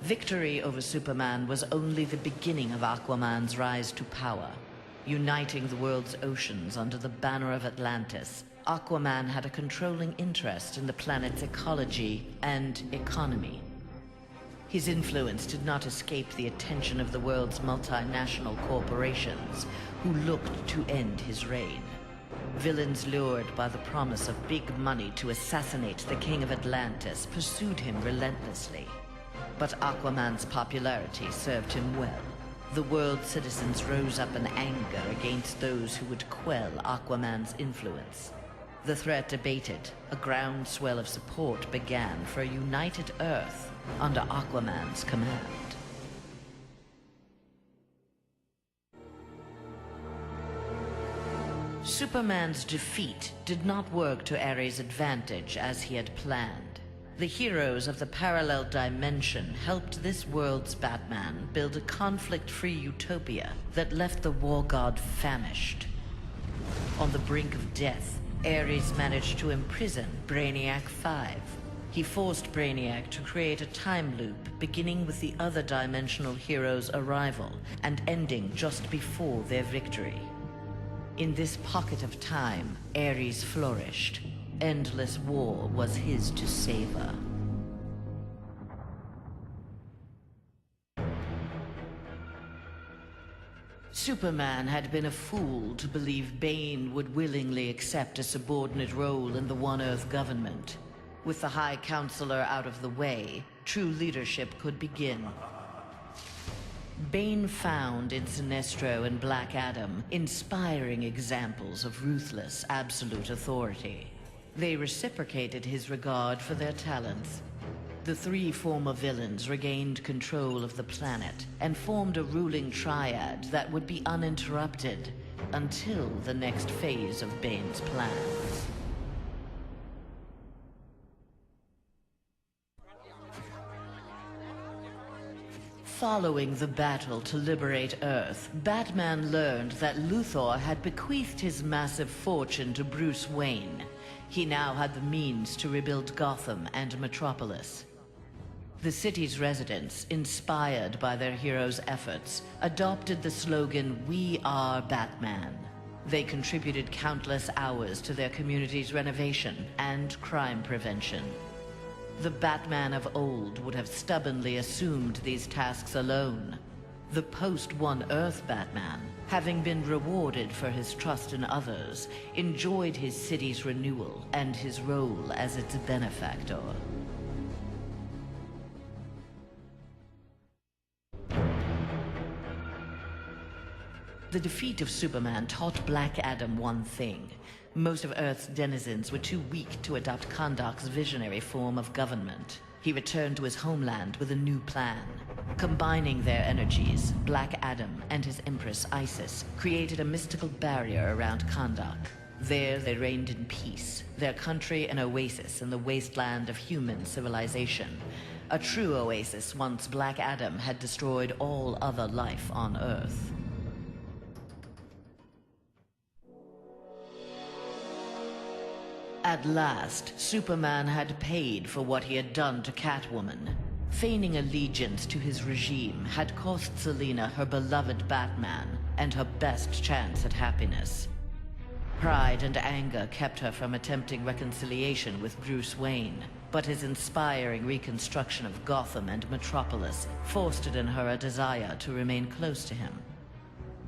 Victory over Superman was only the beginning of Aquaman's rise to power. Uniting the world's oceans under the banner of Atlantis, Aquaman had a controlling interest in the planet's ecology and economy. His influence did not escape the attention of the world's multinational corporations, who looked to end his reign. Villains lured by the promise of big money to assassinate the King of Atlantis pursued him relentlessly. But Aquaman's popularity served him well. The world's citizens rose up in anger against those who would quell Aquaman's influence. The threat abated. A groundswell of support began for a united Earth under Aquaman's command. Superman's defeat did not work to Ares' advantage as he had planned. The heroes of the parallel dimension helped this world's Batman build a conflict-free utopia that left the war god famished. On the brink of death, Ares managed to imprison Brainiac 5. He forced Brainiac to create a time loop beginning with the other dimensional heroes' arrival and ending just before their victory. In this pocket of time, Ares flourished. Endless war was his to savor. Superman had been a fool to believe Bane would willingly accept a subordinate role in the One Earth government. With the High Counselor out of the way, true leadership could begin. Bane found in Sinestro and Black Adam inspiring examples of ruthless, absolute authority. They reciprocated his regard for their talents. The three former villains regained control of the planet and formed a ruling triad that would be uninterrupted until the next phase of Bane's plans. Following the battle to liberate Earth, Batman learned that Luthor had bequeathed his massive fortune to Bruce Wayne. He now had the means to rebuild Gotham and Metropolis. The city's residents, inspired by their hero's efforts, adopted the slogan, "We are Batman." They contributed countless hours to their community's renovation and crime prevention. The Batman of old would have stubbornly assumed these tasks alone. The post-One Earth Batman, having been rewarded for his trust in others, enjoyed his city's renewal and his role as its benefactor. The defeat of Superman taught Black Adam one thing. Most of Earth's denizens were too weak to adopt Kahndaq's visionary form of government. He returned to his homeland with a new plan. Combining their energies, Black Adam and his Empress Isis created a mystical barrier around Kahndaq. There they reigned in peace, their country an oasis in the wasteland of human civilization. A true oasis once Black Adam had destroyed all other life on Earth. At last, Superman had paid for what he had done to Catwoman. Feigning allegiance to his regime had cost Selina her beloved Batman and her best chance at happiness. Pride and anger kept her from attempting reconciliation with Bruce Wayne, but his inspiring reconstruction of Gotham and Metropolis fostered in her a desire to remain close to him.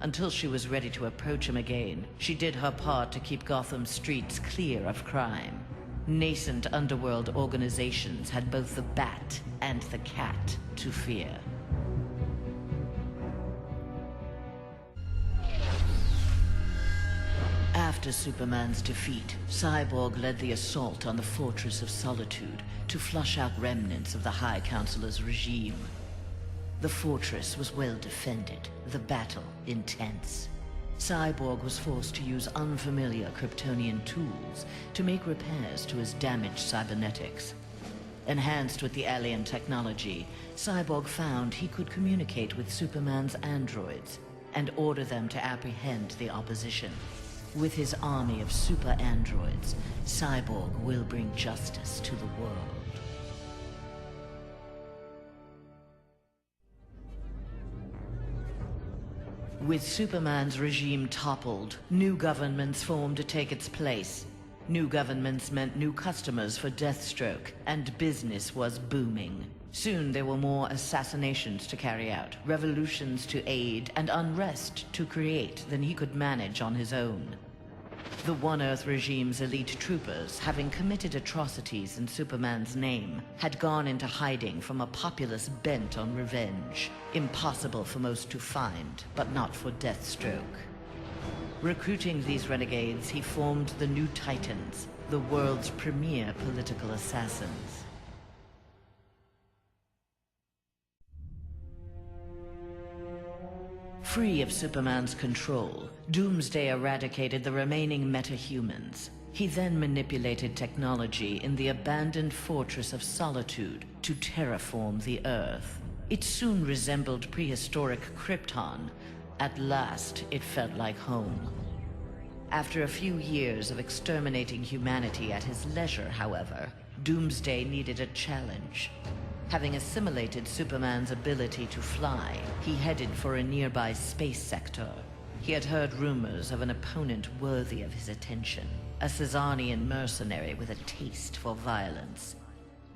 Until she was ready to approach him again, she did her part to keep Gotham's streets clear of crime. Nascent underworld organizations had both the Bat and the Cat to fear. After Superman's defeat, Cyborg led the assault on the Fortress of Solitude to flush out remnants of the High Counselor's regime. The fortress was well defended, the battle intense. Cyborg was forced to use unfamiliar Kryptonian tools to make repairs to his damaged cybernetics. Enhanced with the alien technology, Cyborg found he could communicate with Superman's androids and order them to apprehend the opposition. With his army of super androids, Cyborg will bring justice to the world. With Superman's regime toppled, new governments formed to take its place. New governments meant new customers for Deathstroke, and business was booming. Soon there were more assassinations to carry out, revolutions to aid, and unrest to create than he could manage on his own. The One Earth regime's elite troopers, having committed atrocities in Superman's name, had gone into hiding from a populace bent on revenge. Impossible for most to find, but not for Deathstroke. Recruiting these renegades, he formed the New Titans, the world's premier political assassins. Free of Superman's control, Doomsday eradicated the remaining metahumans. He then manipulated technology in the abandoned Fortress of Solitude to terraform the Earth. It soon resembled prehistoric Krypton. At last, it felt like home. After a few years of exterminating humanity at his leisure, however, Doomsday needed a challenge. Having assimilated Superman's ability to fly, he headed for a nearby space sector. He had heard rumors of an opponent worthy of his attention, a Caesarian mercenary with a taste for violence.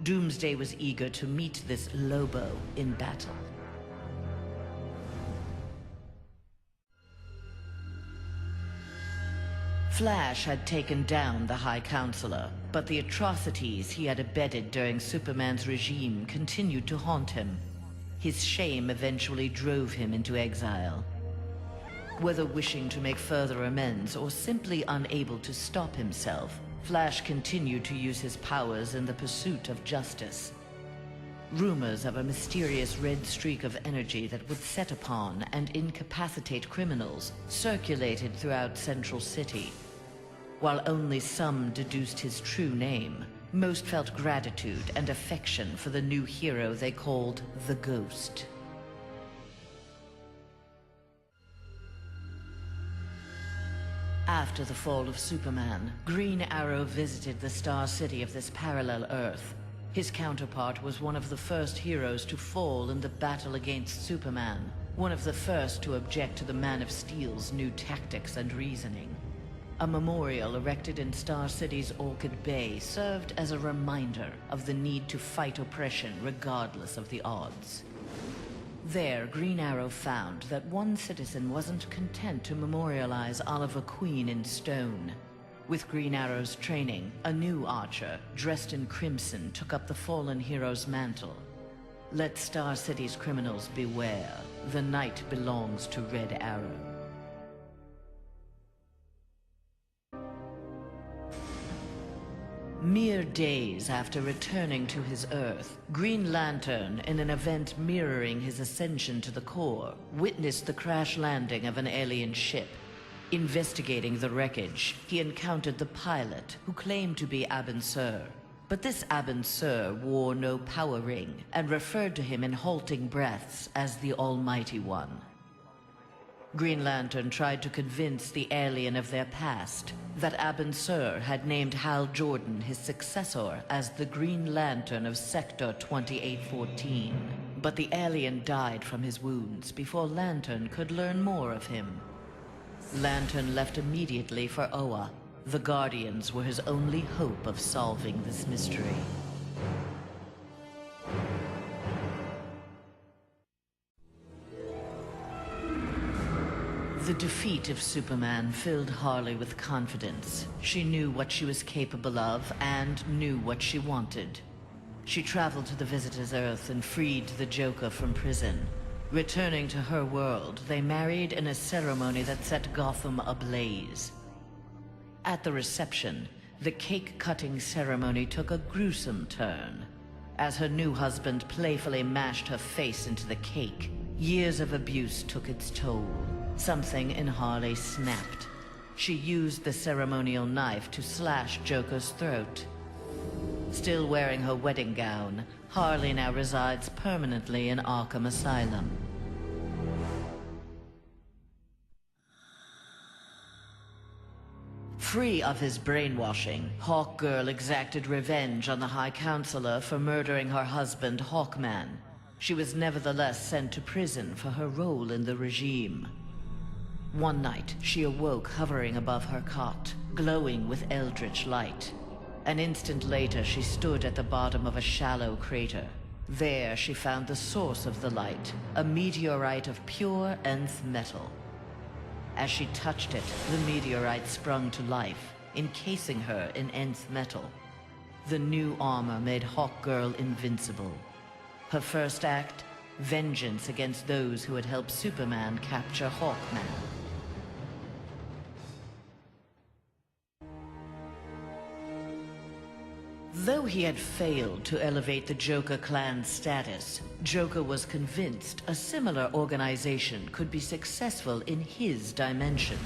Doomsday was eager to meet this Lobo in battle. Flash had taken down the High Counselor, but the atrocities he had abetted during Superman's regime continued to haunt him. His shame eventually drove him into exile. Whether wishing to make further amends or simply unable to stop himself, Flash continued to use his powers in the pursuit of justice. Rumors of a mysterious red streak of energy that would set upon and incapacitate criminals circulated throughout Central City. While only some deduced his true name, most felt gratitude and affection for the new hero they called the Ghost. After the fall of Superman, Green Arrow visited the Star City of this parallel Earth. His counterpart was one of the first heroes to fall in the battle against Superman, one of the first to object to the Man of Steel's new tactics and reasoning. A memorial erected in Star City's Orchid Bay served as a reminder of the need to fight oppression regardless of the odds. There, Green Arrow found that one citizen wasn't content to memorialize Oliver Queen in stone. With Green Arrow's training, a new Archer, dressed in crimson, took up the fallen hero's mantle. Let Star City's criminals beware. The night belongs to Red Arrow. Mere days after returning to his Earth, Green Lantern, in an event mirroring his ascension to the core, witnessed the crash landing of an alien ship. Investigating the wreckage, he encountered the pilot, who claimed to be Abin Sur. But this Abin Sur wore no power ring, and referred to him in halting breaths as the Almighty One. Green Lantern tried to convince the alien of their past, that Abin Sur had named Hal Jordan his successor as the Green Lantern of Sector 2814. But the alien died from his wounds before Lantern could learn more of him. Lantern left immediately for Oa. The Guardians were his only hope of solving this mystery. The defeat of Superman filled Harley with confidence. She knew what she was capable of and knew what she wanted. She traveled to the Visitor's Earth and freed the Joker from prison. Returning to her world, they married in a ceremony that set Gotham ablaze. At the reception, the cake-cutting ceremony took a gruesome turn. As her new husband playfully mashed her face into the cake, years of abuse took its toll. Something in Harley snapped. She used the ceremonial knife to slash Joker's throat. Still wearing her wedding gown, Harley now resides permanently in Arkham Asylum. Free of his brainwashing, Hawkgirl exacted revenge on the High Counselor for murdering her husband, Hawkman. She was nevertheless sent to prison for her role in the regime. One night, she awoke hovering above her cot, glowing with eldritch light. An instant later, she stood at the bottom of a shallow crater. There, she found the source of the light, a meteorite of pure nth metal. As she touched it, the meteorite sprung to life, encasing her in nth metal. The new armor made Hawkgirl invincible. Her first act? Vengeance against those who had helped Superman capture Hawkman. Though he had failed to elevate the Joker clan's status, Joker was convinced a similar organization could be successful in his dimension.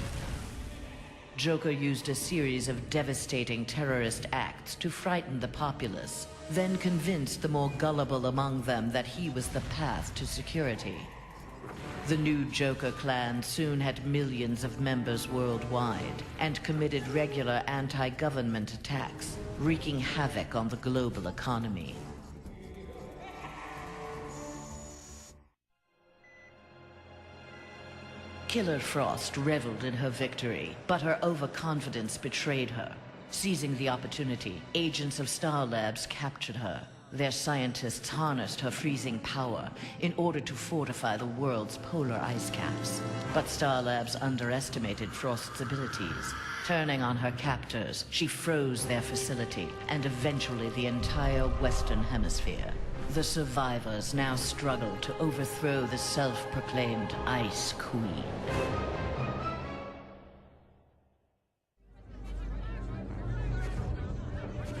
Joker used a series of devastating terrorist acts to frighten the populace, then convinced the more gullible among them that he was the path to security. The new Joker clan soon had millions of members worldwide and committed regular anti-government attacks, wreaking havoc on the global economy. Killer Frost reveled in her victory, but her overconfidence betrayed her. Seizing the opportunity, agents of Star Labs captured her. Their scientists harnessed her freezing power in order to fortify the world's polar ice caps. But Star Labs underestimated Frost's abilities. Turning on her captors, she froze their facility and eventually the entire Western Hemisphere. The survivors now struggle to overthrow the self-proclaimed Ice Queen.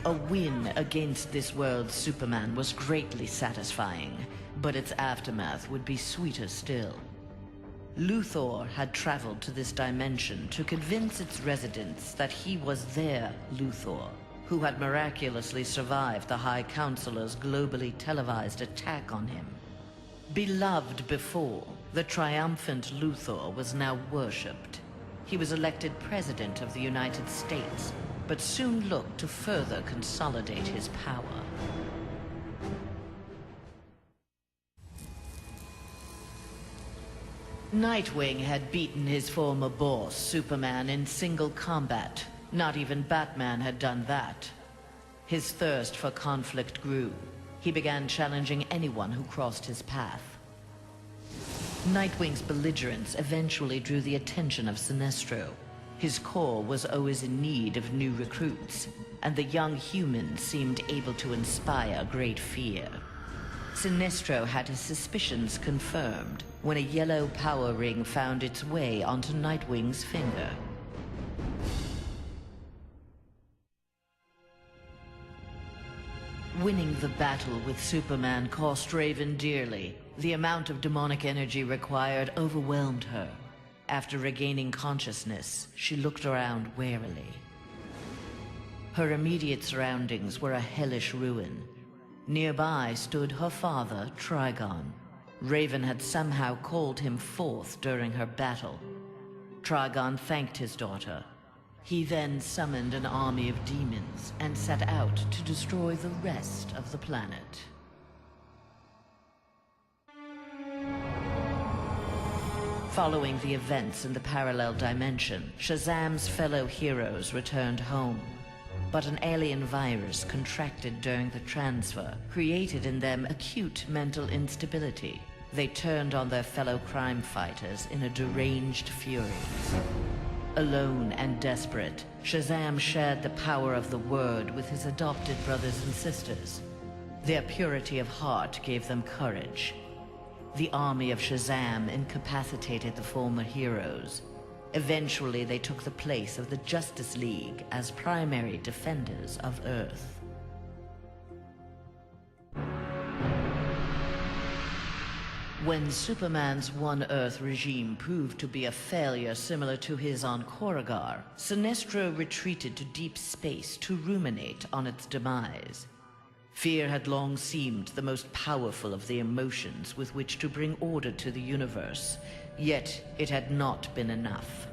A win against this world's Superman was greatly satisfying, but its aftermath would be sweeter still. Luthor had traveled to this dimension to convince its residents that he was their Luthor, who had miraculously survived the High Counselor's globally televised attack on him. Beloved before, the triumphant Luthor was now worshipped. He was elected President of the United States, but soon looked to further consolidate his power. Nightwing had beaten his former boss, Superman, in single combat. Not even Batman had done that. His thirst for conflict grew. He began challenging anyone who crossed his path. Nightwing's belligerence eventually drew the attention of Sinestro. His corps was always in need of new recruits, and the young humans seemed able to inspire great fear. Sinestro had his suspicions confirmed when a yellow power ring found its way onto Nightwing's finger. Winning the battle with Superman cost Raven dearly. The amount of demonic energy required overwhelmed her. After regaining consciousness, she looked around warily. Her immediate surroundings were a hellish ruin. Nearby stood her father, Trigon. Raven had somehow called him forth during her battle. Trigon thanked his daughter. He then summoned an army of demons and set out to destroy the rest of the planet. Following the events in the parallel dimension, Shazam's fellow heroes returned home. But an alien virus contracted during the transfer created in them acute mental instability. They turned on their fellow crime fighters in a deranged fury. Alone and desperate, Shazam shared the power of the Word with his adopted brothers and sisters. Their purity of heart gave them courage. The army of Shazam incapacitated the former heroes. Eventually, they took the place of the Justice League as primary defenders of Earth. When Superman's One Earth regime proved to be a failure similar to his on Korugar, Sinestro retreated to deep space to ruminate on its demise. Fear had long seemed the most powerful of the emotions with which to bring order to the universe, yet it had not been enough.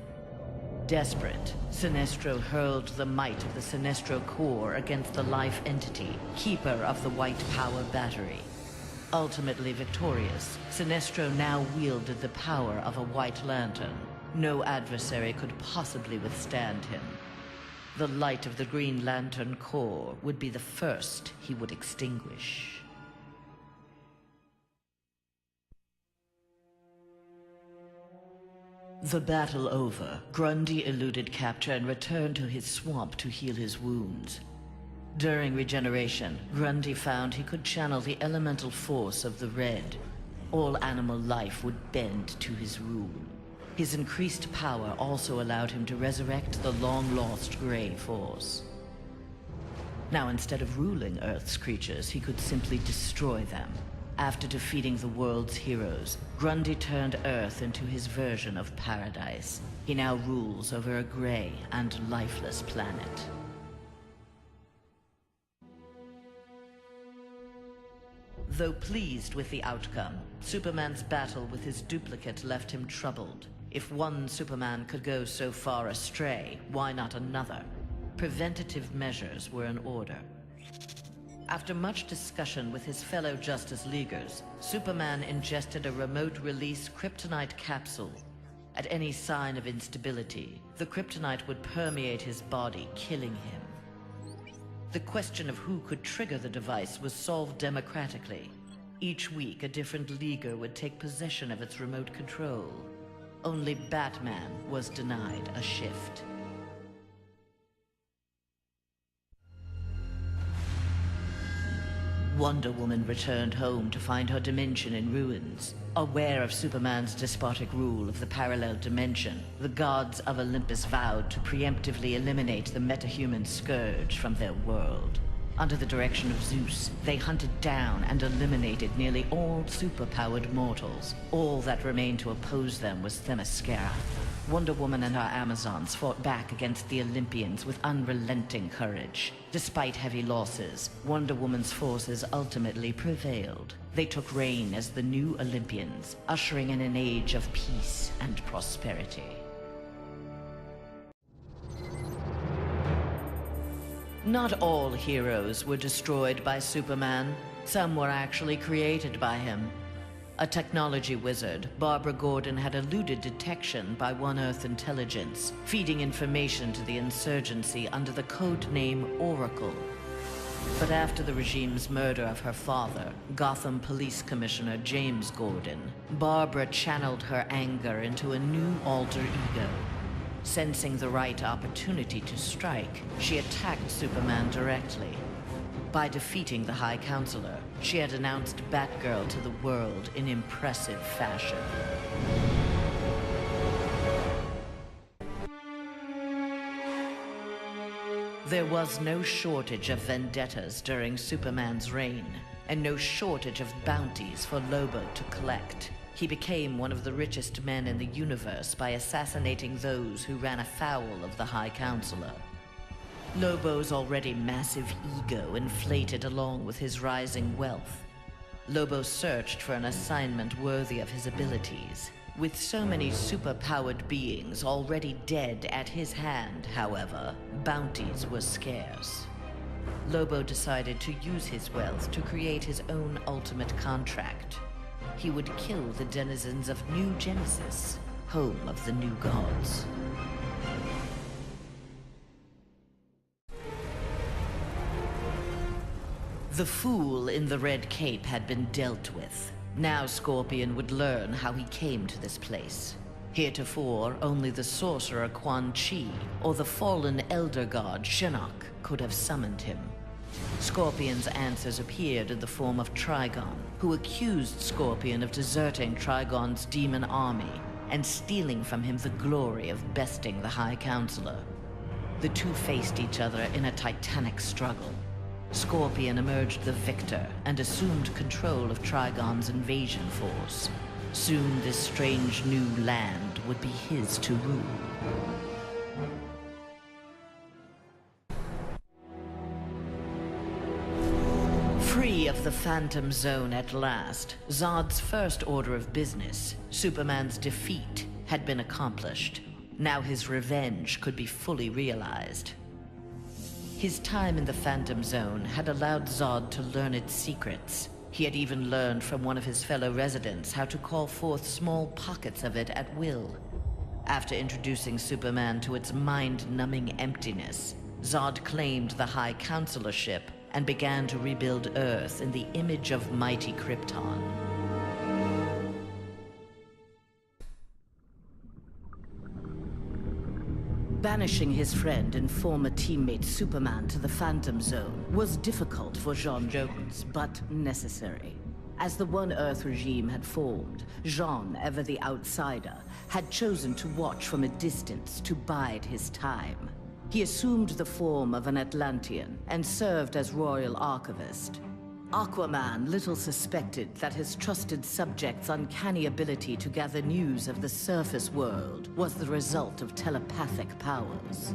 Desperate, Sinestro hurled the might of the Sinestro Corps against the life entity, keeper of the White Power Battery. Ultimately victorious, Sinestro now wielded the power of a White Lantern. No adversary could possibly withstand him. The light of the Green Lantern Corps would be the first he would extinguish. The battle over, Grundy eluded capture and returned to his swamp to heal his wounds. During regeneration, Grundy found he could channel the elemental force of the Red. All animal life would bend to his rule. His increased power also allowed him to resurrect the long-lost Grey Force. Now, instead of ruling Earth's creatures, he could simply destroy them. After defeating the world's heroes, Grundy turned Earth into his version of paradise. He now rules over a gray and lifeless planet. Though pleased with the outcome, Superman's battle with his duplicate left him troubled. If one Superman could go so far astray, why not another? Preventative measures were in order. After much discussion with his fellow Justice Leaguers, Superman ingested a remote-release kryptonite capsule. At any sign of instability, the kryptonite would permeate his body, killing him. The question of who could trigger the device was solved democratically. Each week, a different Leaguer would take possession of its remote control. Only Batman was denied a shift. Wonder Woman returned home to find her dimension in ruins. Aware of Superman's despotic rule of the parallel dimension, the gods of Olympus vowed to preemptively eliminate the metahuman scourge from their world. Under the direction of Zeus, they hunted down and eliminated nearly all superpowered mortals. All that remained to oppose them was Themyscira. Wonder Woman and her Amazons fought back against the Olympians with unrelenting courage. Despite heavy losses, Wonder Woman's forces ultimately prevailed. They took reign as the new Olympians, ushering in an age of peace and prosperity. Not all heroes were destroyed by Superman. Some were actually created by him. A technology wizard, Barbara Gordon had eluded detection by One Earth intelligence, feeding information to the insurgency under the code name Oracle. But after the regime's murder of her father, Gotham Police Commissioner James Gordon, Barbara channeled her anger into a new alter ego. Sensing the right opportunity to strike, she attacked Superman directly. By defeating the High Counselor, she had announced Batgirl to the world in impressive fashion. There was no shortage of vendettas during Superman's reign, and no shortage of bounties for Lobo to collect. He became one of the richest men in the universe by assassinating those who ran afoul of the High Counselor. Lobo's already massive ego inflated along with his rising wealth. Lobo searched for an assignment worthy of his abilities. With so many super-powered beings already dead at his hand, however, bounties were scarce. Lobo decided to use his wealth to create his own ultimate contract. He would kill the denizens of New Genesis, home of the new gods. The fool in the red cape had been dealt with. Now Scorpion would learn how he came to this place. Heretofore, only the sorcerer Quan Chi or the fallen elder god Shinnok could have summoned him. Scorpion's answers appeared in the form of Trigon, who accused Scorpion of deserting Trigon's demon army and stealing from him the glory of besting the High Counselor. The two faced each other in a titanic struggle. Scorpion emerged the victor and assumed control of Trigon's invasion force. Soon this strange new land would be his to rule. Free of the Phantom Zone at last, Zod's first order of business, Superman's defeat, had been accomplished. Now his revenge could be fully realized. His time in the Phantom Zone had allowed Zod to learn its secrets. He had even learned from one of his fellow residents how to call forth small pockets of it at will. After introducing Superman to its mind-numbing emptiness, Zod claimed the High Counselorship and began to rebuild Earth in the image of mighty Krypton. Banishing his friend and former teammate Superman to the Phantom Zone was difficult for J'onn J'onzz, but necessary. As the One Earth regime had formed, J'onn, ever the outsider, had chosen to watch from a distance to bide his time. He assumed the form of an Atlantean and served as royal archivist. Aquaman little suspected that his trusted subject's uncanny ability to gather news of the surface world was the result of telepathic powers.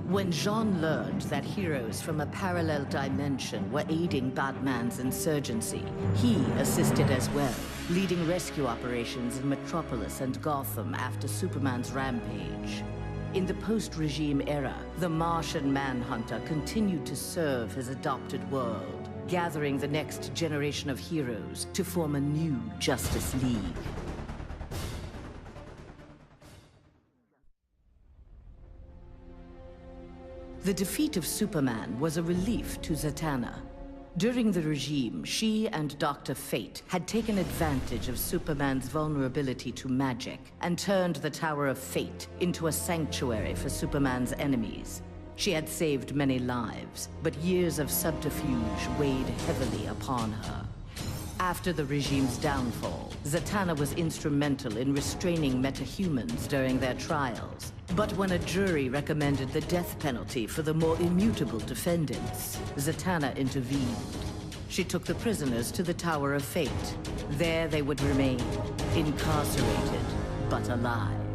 When J'onn learned that heroes from a parallel dimension were aiding Batman's insurgency, he assisted as well, leading rescue operations in Metropolis and Gotham after Superman's rampage. In the post-regime era, the Martian Manhunter continued to serve his adopted world, gathering the next generation of heroes to form a new Justice League. The defeat of Superman was a relief to Zatanna. During the regime, she and Dr. Fate had taken advantage of Superman's vulnerability to magic and turned the Tower of Fate into a sanctuary for Superman's enemies. She had saved many lives, but years of subterfuge weighed heavily upon her. After the regime's downfall, Zatanna was instrumental in restraining metahumans during their trials. But when a jury recommended the death penalty for the more immutable defendants, Zatanna intervened. She took the prisoners to the Tower of Fate. There they would remain, incarcerated, but alive.